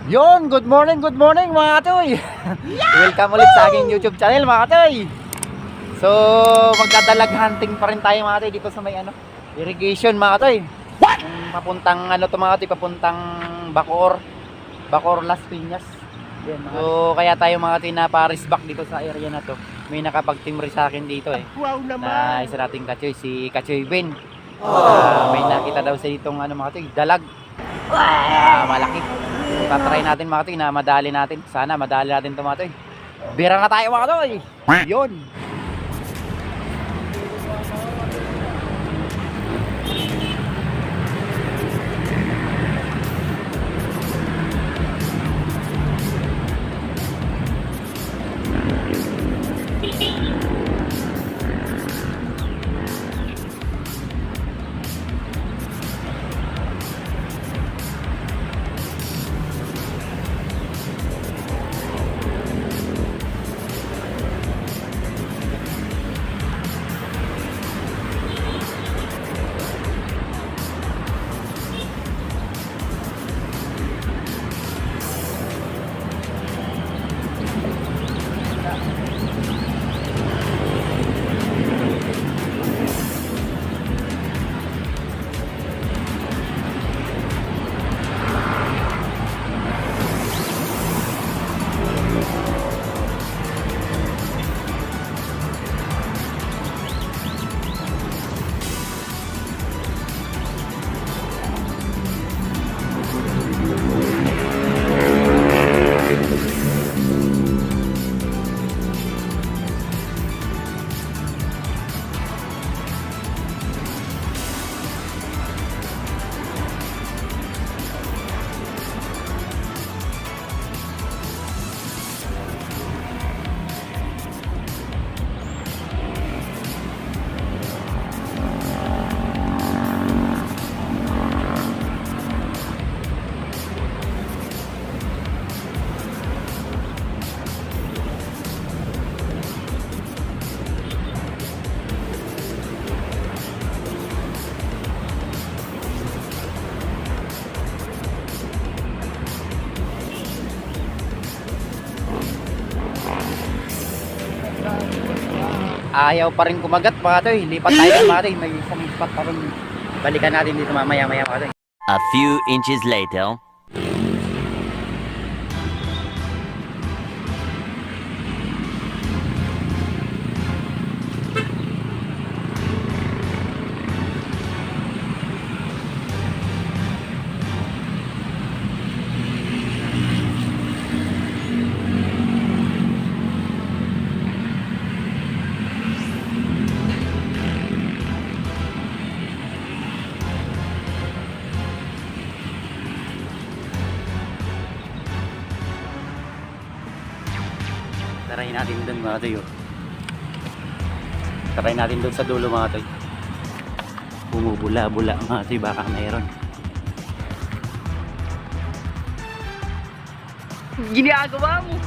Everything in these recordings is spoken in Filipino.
Good morning mga katoy. Welcome ulit sa aking YouTube channel mga katoy. So, magdadalag hunting pa rin tayo mga katoy dito sa may irrigation mga katoy. Papuntang to mga katoy, papuntang Bacoor Las Piñas. Yan, so, kaya tayo mga katoy na paris back dito sa area na to. May nakapag-timbre sa akin dito Wow naman. Na isa nating katoy, si Kachoy Ben. May nakita daw sa ditong mga katoy, dalag. Malaki. So, tatry natin mga katoy na madali natin. Sana madali natin ito mga katoy. Bira na tayo mga katoy. Yun. Ayaw pa rin kumagat mga katoy. Lipat tayo mga katoy. May isang spot pa rin. Balikan natin dito mamaya mga katoy. A few inches later. Try natin doon mga katoy. Try natin doon sa dulo mga katoy. Bumubula-bula mga katoy. Baka mayroon. Ginagawa mo.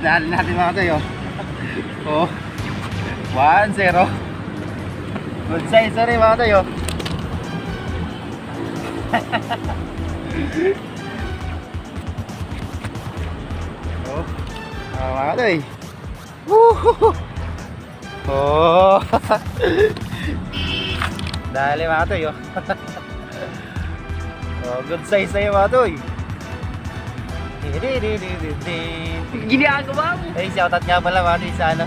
Dali natin mga toy, oh. Oh. 1-0. Good size na rin mga toy, oh. Oh. Mga toy. Woohoo! Oh. Dali mga toy, oh. Oh, good size na yung mga toy. Ginagawa mo. Hey, shoutout nga pala mga toy sa ano,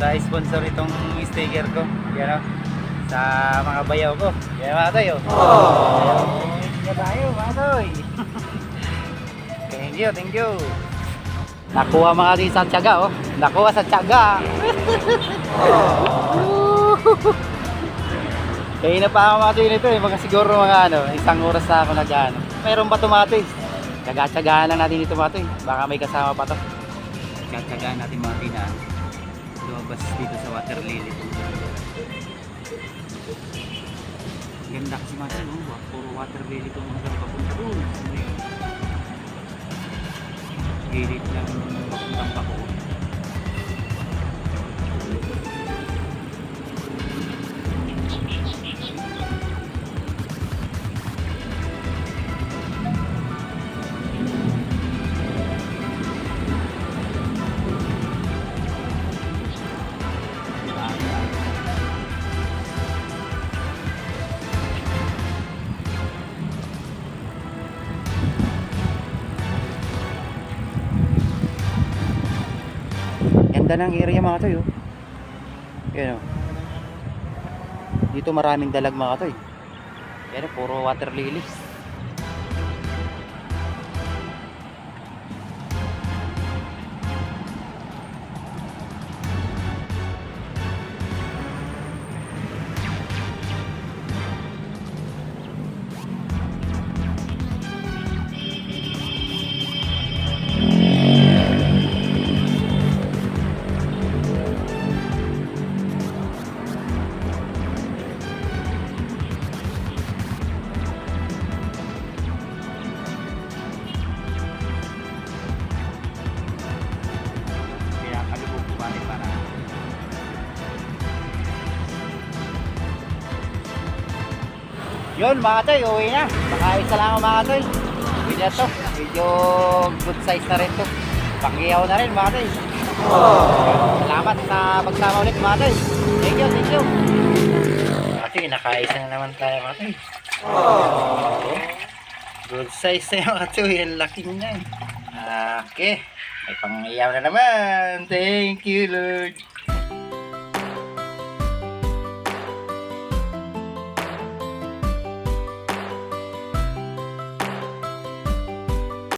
sa sponsor itong sticker ko. Yan, oh. Sa mga bayaw ko. Yan mga toy, oh. Yan tayo mga toy. Thank you, thank you. Nakuha mga toy sa tiyaga, oh. Nakuha sa tiyaga. Kaya na pa ako mga toy nito, eh. Mga siguro mga ano, 1 oras na ako nag-ano. Mayroon pa tomatis. Tsaga-tsagaan lang natin dito mga toy. Baka may kasama pa to. Tsaga-tsagaan natin mga toy na lumabas dito sa water lily. Ganda kasi mga toy, no? Puro water lily itong hanggang papunta doon. Gilid lang papuntang pako. Ganda ng area mga toy, oh. Yan, oh. Dito maraming dalag mga toy. Yan, oh, puro water lily. Yun mga toy, uwi na. Baka isa lang mga toy. Uwi na to. Medyo good size na rin to. Panggiyaw na rin mga toy. Salamat sa pagsama ulit mga toy. Thank you, thank you. Mga toy, nakaisa na naman tayo mga toy. Good size na yung mga toy. Ang laki niya. Okay. May panggiyaw na naman. Thank you Lord.